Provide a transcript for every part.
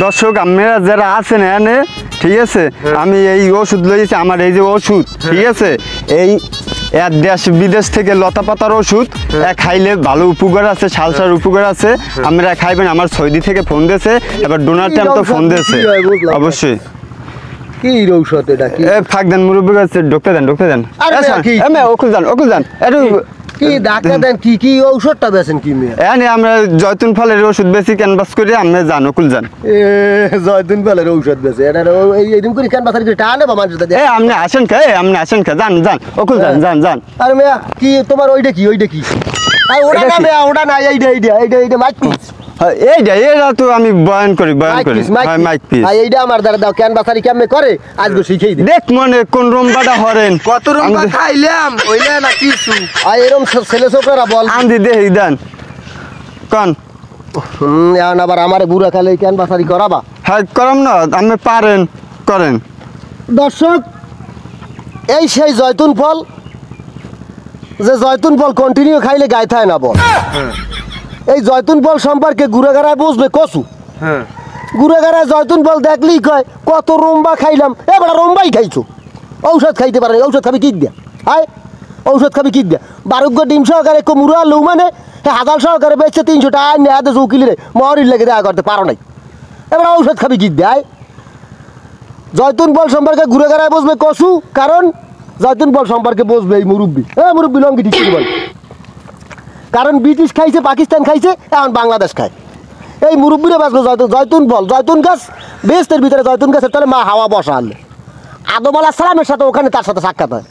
দর্শক আপনারা যারা আছেন এখানে ঠিক আছে, আমি এই ওষুধ লইছি, আমার এই যে ওষুধ ঠিক আছে, এই দেশ বিদেশ থেকে লতা পাতার ওষুধ খাইলে ভালো উপকার আছে, সালসার উপকার আছে, আপনারা খাইবেন। আমার সৌদি থেকে ফোন দিয়েছে, এবার ডোনার টাইম তো ফোন দিয়েছে অবশ্যই। কি ঔষধ এটা? কি ফাঁক দেন মুরব্বী কাছে, ঢুকতে দেন ওকুল যান একটু কি ডাক্তার দেন, কি কি ঔষধটা বেছেন কি মেয়ে? আমরা জয়তুন ফলের ওষুধ বেশি ক্যানভাস করে আপনি যান ওকুল যান। জয়তুন ফলের ঔষধ বেছে এটা এইরকম করে ক্যানভাস করে টানে বা মানুষ আপনি আসেন খা যান ওকুল যান। আরে মেয়া কি তোমার ওইটা কি ওটা না মেয়া, ওটা না, এইটা মাইক পিস। এইটা তো আমি বয়ান করি মাইক পিস। এইটা আমার দ্বারা দাও, ক্যানভাসারি কেমনে করে আজকে শিখিয়ে দিই। দেখ মনে কোন রুমবাটা হরেন, কত রুমবা খাইলাম ওইলে না কিছু। এরকম ছেলে ছোকরা বল আন্দি দেই দেন কোন এখন আবার আমারে বুড়া খালে ক্যানভাসারি করাবা? হ্যাঁ করাম না, আপনি পারেন করেন। দর্শক, এই সেই জয়তুন ফল, যে জয়তুন ফল কন্টিনিউ খাইলে গায়ে থাকে না বল। এই জয়তুন ফল সম্পর্কে গুড়াগাড়ায় বুঝবে কচু। গুড়াগাড়ায় জয়তুন ফল দেখলেই কয় কত রম্বা খাইলাম। এবার রম্বাই খাইছো, ঔষধ খাইতে পারে, ঔষধ খাবি কি দিয়া? ঔষধ খাবি কি দিয়া? বারুগ্য ডিম সহকারে মুড়া লৌ মানে হাজার সহকারে বেচছে 300 টাকা, নেহাতে দেশে উকিলে মহরির লেগে দেখা করতে পারো নাই। এবার ঔষধ খাবি কি দেয়? জয়তুন ফল সম্পর্কে গুড়াগাড়ায় বুঝবে কচু, কারণ জয়তুন ফল সম্পর্কে বুঝবে এই মুরব্বী। মুরব্বী লঙ্গি ঠিক বল, কারণ ব্রিটিশ খাইছে, পাকিস্তান খাইছে, এখন বাংলাদেশ খায়। এই মুরব্বীরা বাঁচবে জয়তুন ফল, জয়তুন গাছ বেস্টের ভিতরে জয়তুন গাছের তাহলে মা হাওয়া বসা আনলে আদম আলাইহিস সালামের সাথে ওখানে তার সাথে সাক্ষাৎ হয়।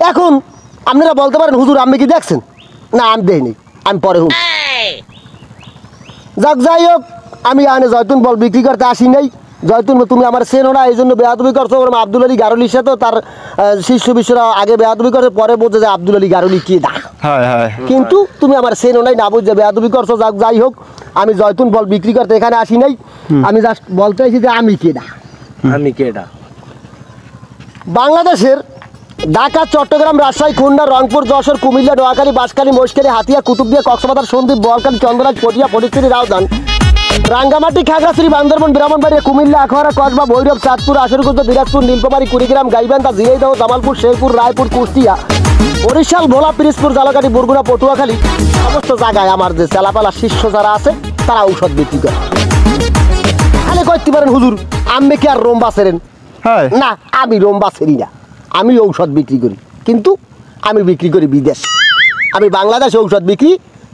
এখন আপনারা বলতে পারেন হুজুর আপনি কি দেখছেন? না আমি দেখিনি, আমি পরে হুম। যাই হোক, আমি আনে জয়তুন ফল বিক্রি করতে আসি নাই। জয়তুন তুমি আমার চেনো না, এই জন্য বেয়াদবি করছো। ওরকম আব্দুল আলী গারুলির সাথে তার শিষ্য বিশ্বরা আগে বেয়াদবি করে, পরে বলছে যে আব্দুল আলী গারুলি কি দা। কিন্তু তুমি আমার চেনো নাই, না বুঝে বেয়াদবি করছো। যাই হোক, আমি জয়তুন ফল বিক্রি করতে এখানে আসি নাই। আমি জাস্ট বলতে চাইছি যে আমি কেডা। বাংলাদেশের ঢাকা, চট্টগ্রাম, রাজশাহী, খুলনা, রংপুর, যশোর, কুমিল্লা, নোয়াখালী, বাঁশখালী, মহেশখালী, হাতিয়া, কুতুবদিয়া, কক্সবাজার, সন্দ্বীপ, বোয়ালখালী, চন্দ্রনাথ, পটিয়া, ফটিকছড়ি, রাউজান, রাঙ্গামাটি, খাগড়াছড়ি, বান্দরবান, ব্রাহ্মণবাড়িয়া, কুমিল্লা, আখাউড়া, কসবা, ভৈরব, চাঁদপুর, আসরগঞ্জ, দিনাজপুর, নীলফামারী, কুড়িগ্রাম, গাইবান্ধা, ঝিনাইদহ, জামালপুর, শেরপুর, রায়পুর, কুষ্টিয়া, বরিশাল, ভোলা, পিরোজপুর, ঝালকাঠি, বরগুনা, পটুয়াখালী, সমস্ত জায়গায় আমার যে চেলাপালা শিষ্য যারা আছে তারা ঔষধ বিক্রি করে। তাহলে করতে পারেন হুজুর আমি কি আর রম্বা সেরেন? না, আমি রম্বা সেরি না, আমি ঔষধ বিক্রি করি, কিন্তু আমি বিক্রি করি বিদেশ। আমি বাংলাদেশে ঔষধ বিক্রি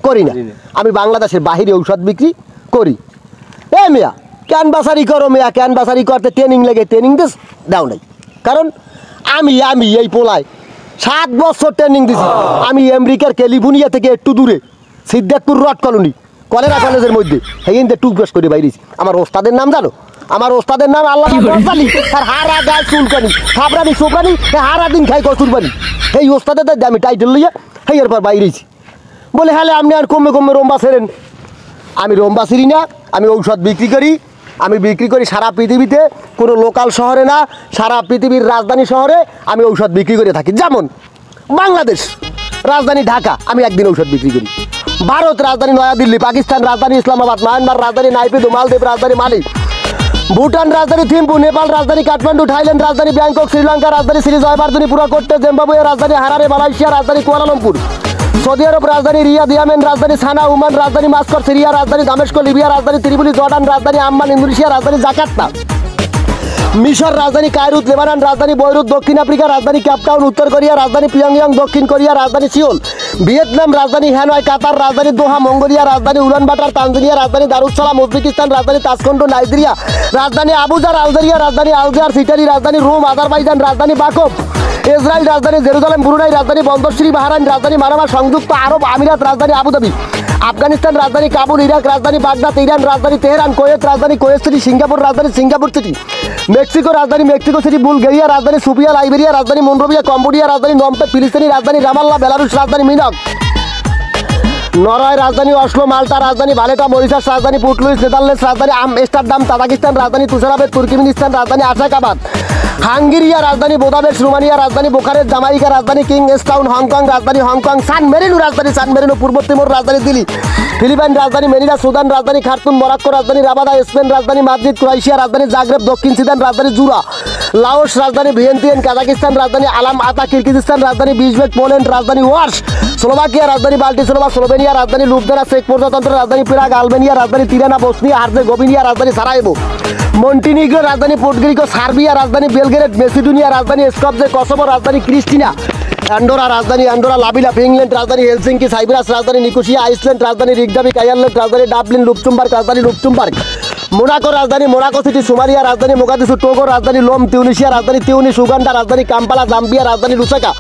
করি না, আমি বাংলাদেশের বাহিরে ঔষধ বিক্রি করি। মিয়া ক্যানভাসারি করো, মিয়া ক্যানভাসারি করতে ট্রেনিং লেগে ট্রেনিং দাও নাই। কারণ আমি এই পোলায় 7 বছর ট্রেনিং দিছি। আমি আমেরিকার ক্যালিফোর্নিয়া থেকে একটু দূরে সিদ্ধার্থপুর রড কলোনি কলেরা কলেজের মধ্যে সেইখানে টুকবাস করে বাইরেছি। আমার ওস্তাদের নাম জানো? আমার ওস্তাদের নাম আল্লাহ বরজালি, আর হারা গায়ে চুলকানি, খাবরানি সোপরানি, হারা দিন খাই কচুরবানি। এই ওস্তাদের আমি টাইটেল লইয়া হেয়ার পর বাইরেছি। বলে হ্যাঁ আপনি আর কমে রম্বা সেরেন। আমি রম্বা সেরি না, আমি ঔষধ বিক্রি করি। আমি বিক্রি করি সারা পৃথিবীতে, কোনো লোকাল শহরে না, সারা পৃথিবীর রাজধানী শহরে আমি ঔষধ বিক্রি করে থাকি। যেমন বাংলাদেশ রাজধানী ঢাকা, আমি একদিন ঔষধ বিক্রি করি। ভারত রাজধানী নয়াদিল্লি, পাকিস্তান রাজধানী ইসলামাবাদ, মায়ানমার রাজধানী নাইপিদো, মালদ্বীপ রাজধানী মালি, ভুটান রাজধানী থিম্পু, নেপাল রাজধানী কাঠমান্ডু, থাইল্যান্ড রাজধানী ব্যাংকক, শ্রীলঙ্কা রাজধানী শ্রী জয়বর্ধনী পুরাকোট্টে, জিম্বাবুয়ে রাজধানী হারারে, মালয়েশিয়া রাজধানী কুয়ালালামপুর, সৌদি আরব রাজধানী রিয়াদ, ইয়েমেন রাজধানী সানা, ওমান রাজধানী মাস্কট, সিরিয়া রাজধানী দামেস্ক, লিবিয়া রাজধানী ত্রিপলি, জর্ডান রাজধানী আম্মান, ইন্দোনেশিয়া রাজধানী জাকার্তা, মিশর রাজধানী কায়রুত, লেবানন রাজধানী বৈরুত, দক্ষিণ আফ্রিকা রাজধানী কেপটাউন, উত্তর কোরিয়া রাজধানী পিয়ংইয়ং, দক্ষিণ কোরিয়া রাজধানী সিওল, ভিয়েতনাম রাজধানী হ্যানয়, কাতার রাজধানী দোহা, মঙ্গোলিয়া রাজধানী উলানবাটার, তানজানিয়া রাজধানী দারুসসালাম, উজবেকিস্তান রাজধানী তাসকন্দ, নাইজেরিয়া রাজধানী আবুজা, আলজেরিয়া রাজধানী আলজিয়ার্স, ইটালি রাজধানী রোম, আজারবাইজান রাজধানী বাকব, ইসরায়েল রাজধানী জেরুজালেম, ব্রুনাই রাজধানী বন্দরশ্রী, বাহরাইন রাজধানী মানামা, সংযুক্ত আরব আমিরাত রাজধানী আবুধাবি, আফগানিস্তান রাজধানী কাবুল, ইরাক রাজধানী বাগদাদ, ইরান রাজধানী তেহরান, কুয়েত রাজধানী কুয়েত সিটি, সিঙ্গাপুর রাজধানী সিঙ্গাপুর সিটি, মেক্সিকো রাজধানী মেক্সিকো সিটি, বুলগেরিয়া রাজধানী সুফিয়া, লাইবেরিয়া রাজধানী মনরোভিয়া, কম্বোডিয়া রাজধানী নমপে, ফিলিস্তিনি রাজধানী রামাল্লাহ, বেলারুশ রাজধানী মিনক, নরওয়ে রাজধানী অসলো, মাল্টা রাজধানী ভালেটা, মরিশাস রাজধানী পুর্ট লুইস, নেদারল্যান্ডস রাজধানী আমস্টারডাম, তাজিকিস্তান রাজধানী তুষারাবাদ, তুর্কমেনিস্তান রাজধানী আশাকাবাদ, হাঙ্গেরিয়া রাজধানী বুদাপেস্ট, রোমানিয়া রাজধানী বুখারেস্ট, জামাইকা রাজধানী কিংস্টাউন, হংকং রাজধানী হংকং, সান মেরিনো রাজধানী সান মেরিনো, পূর্ব তিমুর রাজধানী দিল্লি, ফিলিপাইন রাজধানী মেনিলা, সুদান রাজধানী খার্তুম, মরক্কো রাজধানী রাবাদা, স্পেন রাজধানী মাদ্রিদ, ক্রোয়েশিয়া রাজধানী জাগ্রেব, দক্ষিণ সুদান রাজধানী জুরা, লাওস রাজধানী ভিয়েন্তিয়ান, কাজাকিস্তান রাজধানী আলাম আতা, কিরগিজস্তান রাজধানী বিশবেক, পোল্যান্ড রাজধানী ওয়ার্স, স্লোভাকিয়া রাজধানী বাল্টিসোভা, স্লোভেনিয়া রাজধানী লুবনানা, চেক প্রজাতন্ত্র রাজধানী প্রাগ, আলবেনিয়া রাজধানী তিরানা, বসনিয়া হার্জেগোভিনা রাজধানী সারায়েভো, মন্টিনিগ্রো রাজধানী পুর্তগিজো, সার্বিয়া রাজধানী বেলগ্রেড, মেসিডোনিয়া রাজধানী স্কপজে, কসোভো রাজধানী ক্রিস্টিনা, অ্যান্ডোরা রাজধানী অ্যান্ডোরা, লাবিলা, ফিনল্যান্ড রাজধানী হেলসিঙ্কি, সাইপ্রাস রাজধানী নিকোসিয়া, আইসল্যান্ড রাজধানী রিকজাভিক, আয়ারল্যান্ড রাজধানী ডাবলিন, লুক্সেমবার্গ রাজধানী লুক্সেমবার্গ, মোনাকো রাজধানী মোনাকো সিটি, সোমালিয়া রাজধানী মোগাদিসু, টোগো রাজধানী লোম, তিউনিসিয়া রাজধানী তিউনিস, উগান্ডা রাজধানী কাম্পালা, জাম্বিয়া রাজধানী লুসাকা,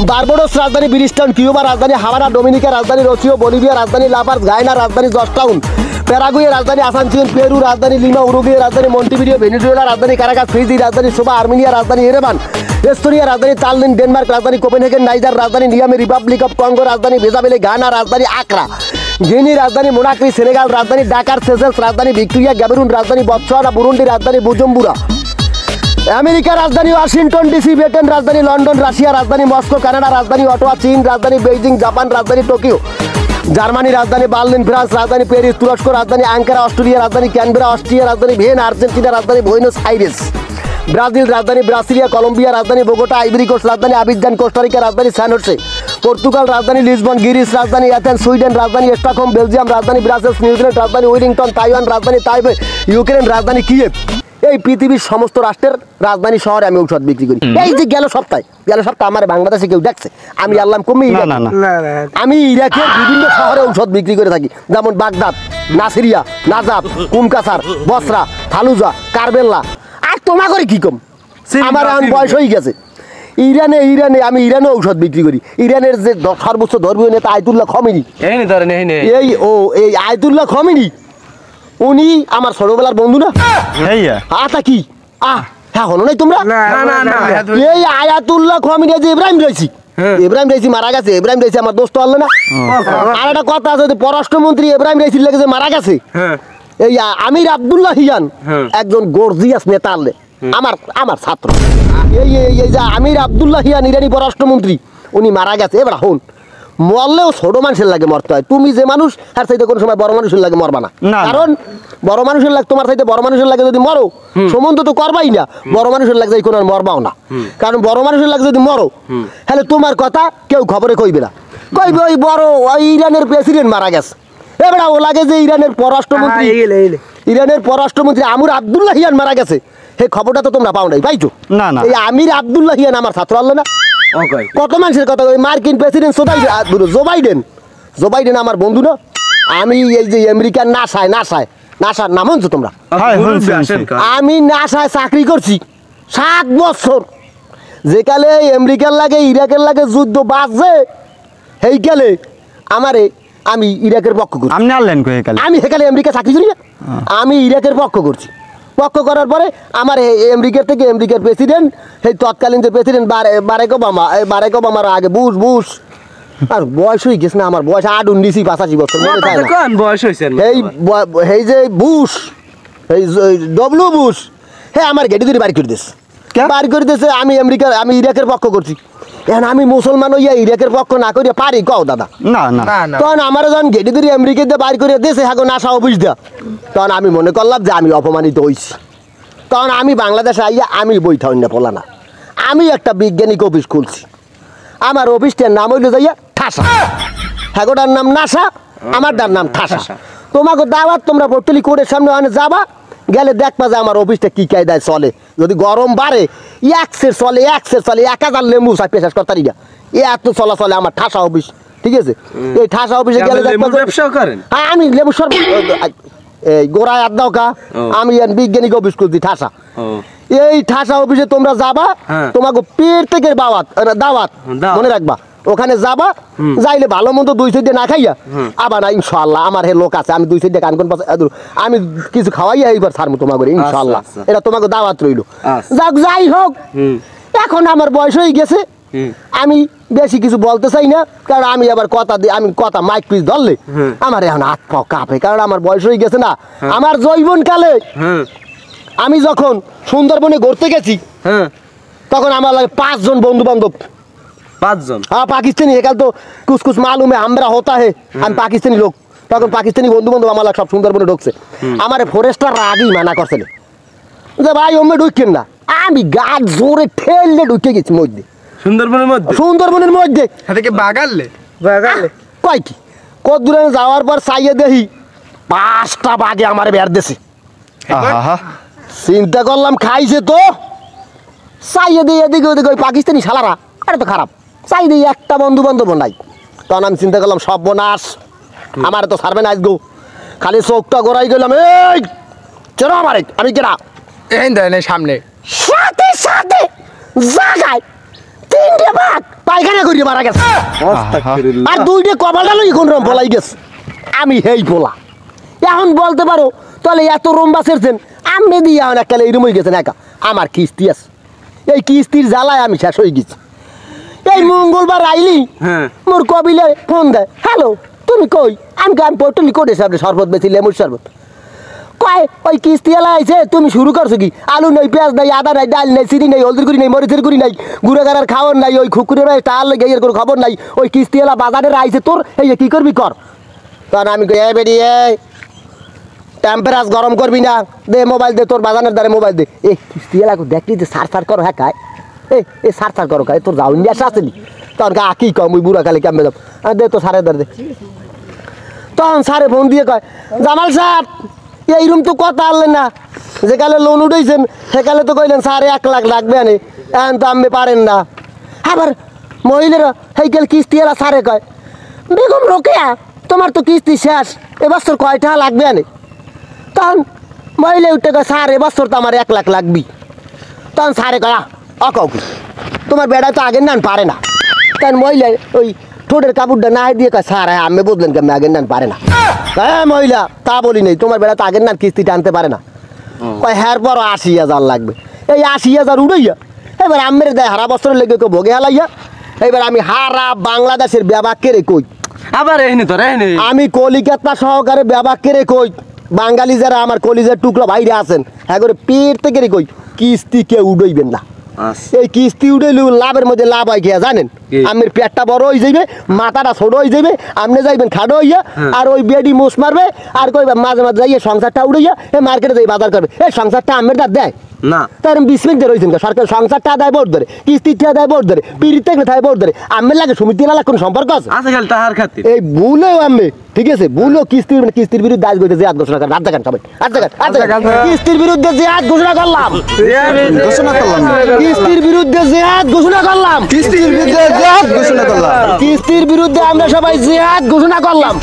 বারবাডোস রাজধানী ব্রিস্টন, কিউবা রাজধানী হাভানা, ডোমিনিকা রাজধানী রোসিও, বলিভিয়া রাজধানী লাপার্স, গায়না রাজধানী জর্জটাউন, প্যারাগুয়ে রাজধানী আসানসিওন, পেরু রাজধানী লিমা, উরুগুয়ে রাজধানী মন্টিভিডিও, ভেনেজুয়েলা রাজধানী কারাকাস, ফিজি রাজধানী সোবা, আর্মেনিয়া রাজধানী এরেভান, এস্তোনিয়া রাজধানী তাল্লিন, ডেনমার্ক রাজধানী কোপেনহেগেন, নাইজার রাজধানী নিয়ামি, রিপাবলিক অফ কঙ্গো রাজধানী ভেজাবেলে, গানা রাজধানী আকরা, গিনি রাজধানী মোনাক্রি, সেনেগাল রাজধানী ডাকার, সেজেলস রাজধানী ভিক্টোরিয়া, গ্যাবরুন রাজধানী বতসোয়ানা, বুরুন্ডি রাজধানী বুজুম্বুরা, আমেরিকা রাজধানী ওয়াশিংটন ডিসি, ব্রিটেন রাজধানী লন্ডন, রাশিয়া রাজধানী মস্কো, কানাডা রাজধানী অটোয়া, চীন রাজধানী বেইজিং, জাপান রাজধানী টোকিও, জার্মানি রাজধানী বার্লিন, ফ্রান্স রাজধানী প্যারিস, তুরস্ক রাজধানী আঙ্কারা, অস্ট্রেলিয়া রাজধানী ক্যানবেরা, অস্ট্রিয়া রাজধানী ভিয়েনা, আর্জেন্টিনা রাজধানী বুয়েনোস আইরেস, ব্রাজিল রাজধানী ব্রাসিলিয়া, কলম্বিয়া রাজধানী বোগোটা, আইভরি কোস্ট রাজধানী আবিজান, কোস্টারিকা রাজধানী স্যান হোসে, পর্তুগাল রাজধানী লিসবন, গ্রিস রাজধানী অ্যাথেন্স, সুইডেন রাজধানী স্টকহোম, বেলজিয়াম রাজধানী ব্রাসেলস, নিউজিল্যান্ড রাজধানী ওয়েলিংটন, তাইওয়ান রাজধানী তাইপে, ইউক্রেন রাজধানী কিয়েভ। এই পৃথিবীর সমস্ত রাষ্ট্রের রাজধানী শহরে আমি ঔষধ বিক্রি করি। এই যে গেল সপ্তাহে আমার বাংলাদেশে কেউ দেখছে আমি আল্লাহ কমে আমি ইরাকের বিভিন্ন শহরে ঔষধ বিক্রি করে থাকি, যেমন বাগদাদ, নাসিরিয়া, নাজাব, কুমকাসার, বসরা, ফালুজা, কারবেল্লা। আর তোমার করে কি কম, আমার এখন বয়স হয়ে গেছে। ইরানে আমি ইরানে ঔষধ বিক্রি করি। ইরানের যে সর্বোচ্চ ধর্মীয় নেতা আয়াতুল্লাহ খমেনি, এই আয়াতুল্লাহ খমেনি উনি আমার ছোটবেলার বন্ধু না? আতা কি হ্যাঁ হলো নাই তোমরা? এই আয়াতুল্লাহ খমেনি যে ইব্রাহিম রাইসি মারা গেছে, ইব্রাহিম রাইসি আমার দোস্ত হলো না? আর একটা কথা আছে, পররাষ্ট্রমন্ত্রী ইব্রাহিম রাইসির লেগে যে মারা গেছে, এই আমির আব্দুল্লাহ হিয়ান একজন গর্জিয়াস নেতা আনলে আমার ছাত্র। এই যে আমির আব্দুল্লাহ হিয়ান ইরানি পররাষ্ট্রমন্ত্রী, উনি মারা গেছে। এবার হন মরলেও ছোট মানুষের লাগে মরতে হয়। তুমি যে মানুষ আর চাইতে কোনো সময় বড় মানুষের লাগে মরবা না, কারণ বড় মানুষের লাগে তোমার চাইতে বড় মানুষের লাগে যদি মরো সম্বন্ধ তো করবাই না, বড় মানুষের লাগে যাই কোনো আর মরবাও না। কারণ বড় মানুষের লাগে যদি মরো তাহলে তোমার কথা কেউ খবরে কইবে না, কইবে ওই বড় ওই ইরানের প্রেসিডেন্ট মারা গেছে। এবার ও লাগে যে ইরানের পররাষ্ট্রমন্ত্রী আমির আব্দুল্লাহ হিয়ান মারা গেছে, সেই খবরটা তো তোমরা পাও নাই, পাইছো না? এই আমির আব্দুল্লাহ হিয়ান আমার ছাত্র আনলো না? কত মানুষের কথা, ওই মার্কিন প্রেসিডেন্ট জো বাইডেন আমার বন্ধু না? আমি এই যে আমেরিকার নাসার নাম শুনছো তোমরা? আমি নাসায় চাকরি করছি 7 বছর। যেকালে আমেরিকার লাগে ইরাকের লাগে যুদ্ধ বাজছে, সেইকালে আমি ইরাকের পক্ষ করছি। আমি সেকালে আমেরিকা চাকরি করি না, আমি ইরাকের পক্ষ করার পরে আমার আমেরিকার থেকে আমেরিকার প্রেসিডেন্ট, সেই তৎকালীন যে প্রেসিডেন্ট বারাক ওবামার আগে বুশ আর বয়স হয়ে গেছে না, আমার বয়স 58-85 বছর বয়স হয়েছে। এই যে বুশ, এই ডব্লিউ বুশ, হ্যাঁ আমার গেটি ধরে বাড়ি করে দিয়েছে। আমি ইরাকের পক্ষ করছি। এখন আমি মুসলমান হইয়া ইরাকের পক্ষ না করিয়া পারি কও দাদা? না। তখন আমার যখন গেটি ধরে আমেরিকা দিয়ে বাড়ি করে দিয়েছে হাগো নাসা অফিস দেওয়া, তখন আমি মনে করলাম যে আমি অপমানিত হয়েছি। তখন আমি বাংলাদেশে আইয়া আমি বইটা অন্য পড়লা না, আমি একটা বৈজ্ঞানিক অফিস খুলছি। আমার অফিসটার নাম হইলো যাইয়া ঠাসা, হ্যাগোটার নাম নাসা, আমারটার নাম ঠাসা। তোমাকে দাওয়াত, তোমরা বর্তলি কোর্টের সামনে ওখানে যাবা, গেলে দেখবা যে আমার অফিসটা কি কায়দায় চলে। যদি গরম বাড়ে একসের চলে 1000 লেম্বু চাই পেশাস করতারি না, এত চলে আমার ঠাসা অফিস। ঠিক আছে, এই ঠাসা অফিসে গেলে হ্যাঁ আমি লেবু সরবত এই গোড়ায় আদাওকা, আমি বিজ্ঞানিক অফিস করছি ঠাসা। এই ঠাসা অফিসে তোমরা যাবা, তোমাকে পেট থেকে দাওয়াত মনে রাখবা। ওখানে যাবা, যাইলে ভালো মন্দ 2 সাইডে না খাইয়া আবার না ইনশাআল্লাহ আমার হে লোক আছে, আমি 2 সাইডে কানকন পাশে আমি কিছু খাওয়াইয়া এইবার ছাড়বো তোমাকে ইনশাআল্লাহ। এটা তোমাকে দাওয়াত রইল। যাই হোক, এখন আমার বয়স হয়ে গেছে, আমি বেশি কিছু বলতে চাই না, কারণ আমি আবার কথা মাইক পিস ধরলে আমার এখন হাত পাও কাঁপে, কারণ আমার বয়স হয়ে গেছে না। আমার জৈবন কালে আমি যখন সুন্দরবনে ঘুরতে গেছি, তখন আমার লাগে 5 জন বন্ধু বান্ধব। 5 জন? হ্যাঁ, পাকিস্তানি। একাল তো কুছ মালুম है, আমরা होता है, আমি পাকিস্তানি লোক। তখন পাকিস্তানি বন্ধু বান্ধব আমার সব সুন্দরবনে ঢুকছে, আমার ফরেস্টার রাগই মানা করছে যে ভাই ওমে ঢুকেন না, আমি গাছ জোরে ঠেললে ঢুকে গেছি মধ্যে, সুন্দরবনের মধ্যে বাগালে কয় কি কত দূরে যাওয়ার পর চাইয়ে দেখি 5টা বাঘে আমার বের দিছে। আহা চিন্তা করলাম খাইছে তো, চাইয়ে দিয়ে এদিকে ওদিকে ওই পাকিস্তানি শালারা আরে তো খারাপ, চাই দিই একটা বন্ধু বান্ধব নাই। তখন আমি চিন্তা করলাম সর্বনাশ, আমার তো ছাড়বে না আজগো, খালি চোখটা গড়াই গেলাম, এই চেনো আমারে, আমি কেনা সামনে সাথে সাথে জাগায় 3টে বাঘ পায়খানা করিয়ে মারা গেছে, আর 2টে কপালটা লই কোন রকম বলাই গেছে। আমি হেই বলা এখন বলতে পারো তাহলে এত রম্বা ছেড়ছেন আমি দিয়ে এখন একটা এই রুমই গেছেন একা, আমার কিস্তি আছে, এই কিস্তির জ্বালায় আমি শেষ হয়ে গেছি। এই মঙ্গলবার আইলি মোর কবিলে ফোন দেয়, হ্যালো তুমি কই, আমি পটলি কোটে সামনে শরবত বেশি লেমুর শরবত, কয় ওই কিস্তি এলা আইছে তুমি শুরু করছো কি, আলু নেই পেঁয়াজ নাই আদা নাই ডাল নেই চিনি নেই হলদির গুড়ি নেই মরিচের গুড়ি নাই গুড়াগাড়ার খাওয়ার নাই ওই খুকুরের টাল লেগে এর কোনো খবর নাই, ওই কিস্তি এলা বাজারে আইছে তোর এই কি করবি কর। তখন আমি কই এ বেরিয়ে টেম্পারেচার গরম করবি না, দে মোবাইল দে, তোর বাজানের দ্বারে মোবাইল দে, এ কিস্তি এলা দেখলি যে সার করো হ্যাঁ কায় এ সার করো কায় তোর যাও ইন্ডিয়া আসেনি, তখন কা কি কম ওই বুড়া কালে কেমন যাব দে তো সারের দ্বারে দে। তখন সারে ফোন দিয়ে কয় জামাল সাহেব এই রুম তো কথা আনলেন না, যেকালে লোন উঠেছেন সেকালে তো কইলেন স্যার 1 লাখ লাগবে আনে, এখন তো আপনি পারেন না। আবার মহিলারা সেইকাল কিস্তি এলা সারে কয় বেগম রোকেয়া তোমার তো কিস্তি শেষ, এবছর কয় টাকা লাগবে আনে, তখন মহিলা উঠে কয় স্যার এবছর তো আমার 1 লাখ লাগবি। তখন সারে কয় অকাউ কি তোমার বেড়া তো আগের নান পারে না, তখন মহিলা ওই ঠোঁটের কাপড়টা না দিয়ে কয় স্যার আমি বদলেন কেমন আগের নান পারে না, হ্যাঁ মহিলা তা বলি নেই তোমার বেড়া তো আগের নান কিস্তিটা আনতে পারে না, কয় হ্যার পর 80,000 লাগবে, এই 80,000 উড়াইয়া এবার আমের দেয় হারা বছরের লেগে কেউ ভোগে হালাইয়া, এবার আমি হারা বাংলাদেশের ব্যাবাককে রে কই, আবার এখানে তো আমি কলিকাতা সহকারে ব্যাবাককে রে কই, বাঙালি যারা আমার কলিজার টুকরো ভাইরা আছেন হ্যাঁ করে পেট থেকে রে কই কিস্তি কেউ উড়াইবেন না, এই কিস্তি উড়াইলে লাভের মধ্যে লাভ হয় কি জানেন, আমের পেটটা বড় হয়ে যাবে মাথাটা ছোট হয়ে যাবে, আপনি যাইবেন খাটো হইয়া আর ওই বেডি মুস মারবে আর কইবা মাঝে মাঝে যাইয়ে সংসারটা উড়াইয়া এই মার্কেটে যাই বাজার করবে, এই সংসারটা আমের দাঁত দেয় না তার 20 মিনিট রয়েছেন সরকার সংসারটা দেয় বোর্ড ধরে কিস্তিটা দেয় বোর্ড ধরে পিড়িত থেকে দেয় বোর্ড ধরে আমের লাগে সমিতি না কোন সম্পর্ক আছে খালি তাহার খাতির এই ভুলেও আমি ঠিক আছে ভুলও কিস্তির বিরুদ্ধে আজ করতে যে আজ ঘোষণা করেন রাজ্জাকান সবাই কিস্তির বিরুদ্ধে যে আজ ঘোষণা করলাম কিস্তির বিরুদ্ধে যে আজ ঘোষণা করলাম কিস্তির বিরুদ্ধে আমরা সবাই যে আজ ঘোষণা করলাম